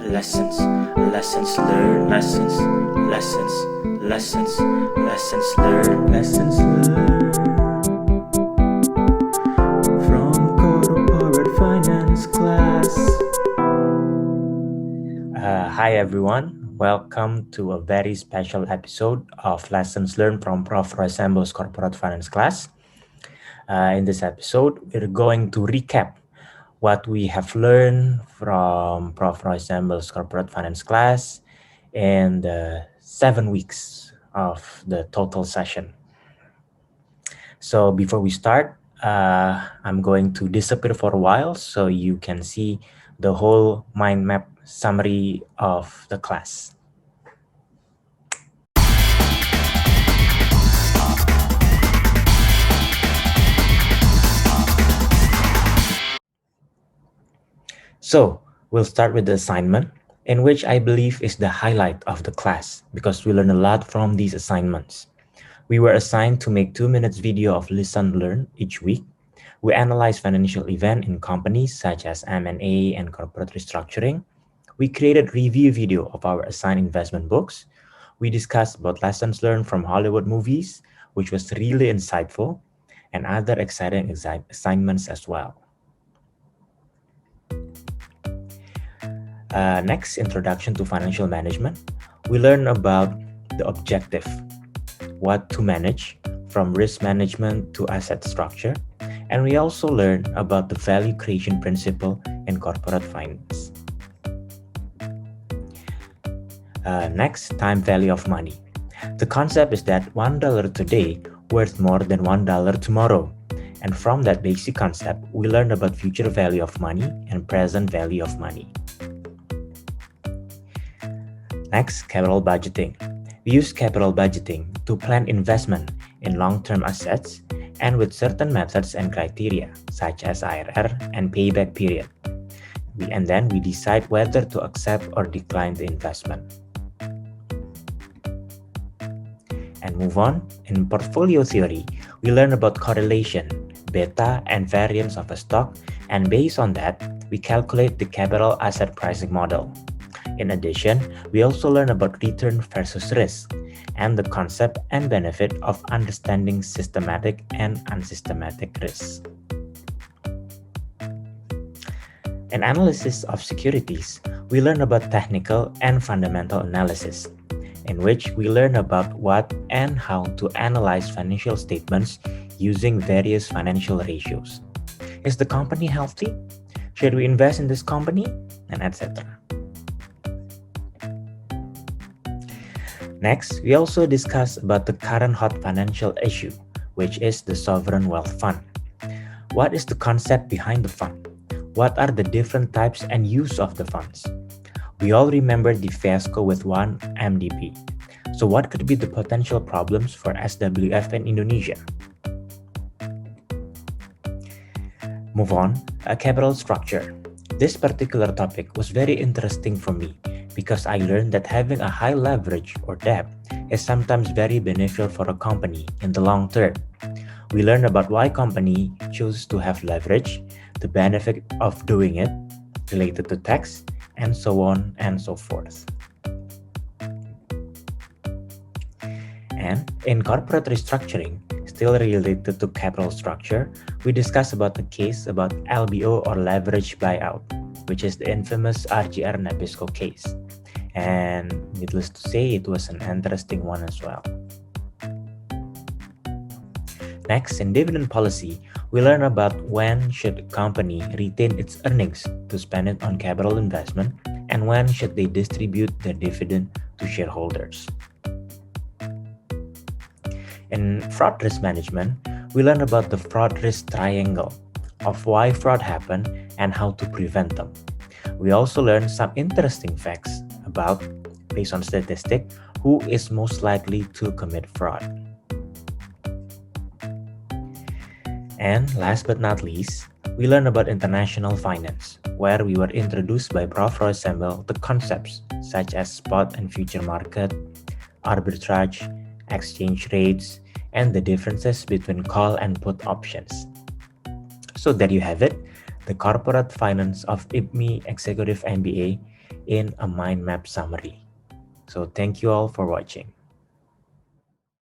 Lessons, lessons learned, lessons learned, from corporate finance class. Hi everyone, welcome to a very special episode of Lessons Learned from Prof. Sembel's corporate finance class. In this episode, we're going to recap what we have learned from Prof. Sembel's corporate finance class in the 7 weeks of the total session. So before we start, I'm going to disappear for a while so you can see the whole mind map summary of the class. So we'll start with the assignment, in which I believe is the highlight of the class because we learn a lot from these assignments. We were assigned to make 2 minutes video of lesson learned each week. We analyzed financial events in companies such as M&A and corporate restructuring. We created review video of our assigned investment books. We discussed about lessons learned from Hollywood movies, which was really insightful, and other exciting assignments as well. Next, introduction to financial management. We learn about the objective, what to manage, from risk management to asset structure. And we also learn about the value creation principle in corporate finance. Next, time value of money. The concept is that $1 today worth more than $1 tomorrow. And from that basic concept, we learn about future value of money and present value of money. Next, capital budgeting. We use capital budgeting to plan investment in long-term assets and with certain methods and criteria, such as IRR and payback period. And then we decide whether to accept or decline the investment. And move on. In portfolio theory, we learn about correlation, beta, and variance of a stock, and based on that, we calculate the capital asset pricing model. In addition, we also learn about return versus risk and the concept and benefit of understanding systematic and unsystematic risks. In analysis of securities, we learn about technical and fundamental analysis, in which we learn about what and how to analyze financial statements using various financial ratios. Is the company healthy? Should we invest in this company? And etc. Next, we also discuss about the current hot financial issue, which is the sovereign wealth fund. What is the concept behind the fund? What are the different types and use of the funds? We all remember the fiasco with 1MDB. So what could be the potential problems for SWF in Indonesia? Move on, a capital structure. This particular topic was very interesting for me because I learned that having a high leverage or debt is sometimes very beneficial for a company in the long term. We learn about why company choose to have leverage, the benefit of doing it, related to tax, and so on and so forth. And in corporate restructuring, still related to capital structure, we discuss about the case about LBO or leverage buyout, which is the infamous RGR Nabisco case. And needless to say, it was an interesting one as well. Next, in dividend policy, we learn about when should a company retain its earnings to spend it on capital investment and when should they distribute their dividend to shareholders. In fraud risk management, we learn about the fraud risk triangle of why fraud happened and how to prevent them. We also learn some interesting facts about, based on statistics, who is most likely to commit fraud. And last but not least, we learn about international finance, where we were introduced by Prof. Sembel the concepts such as spot and future market, arbitrage, exchange rates, and the differences between call and put options. So there you have it, the corporate finance of IPMI Executive MBA in a mind map summary. So thank you all for watching.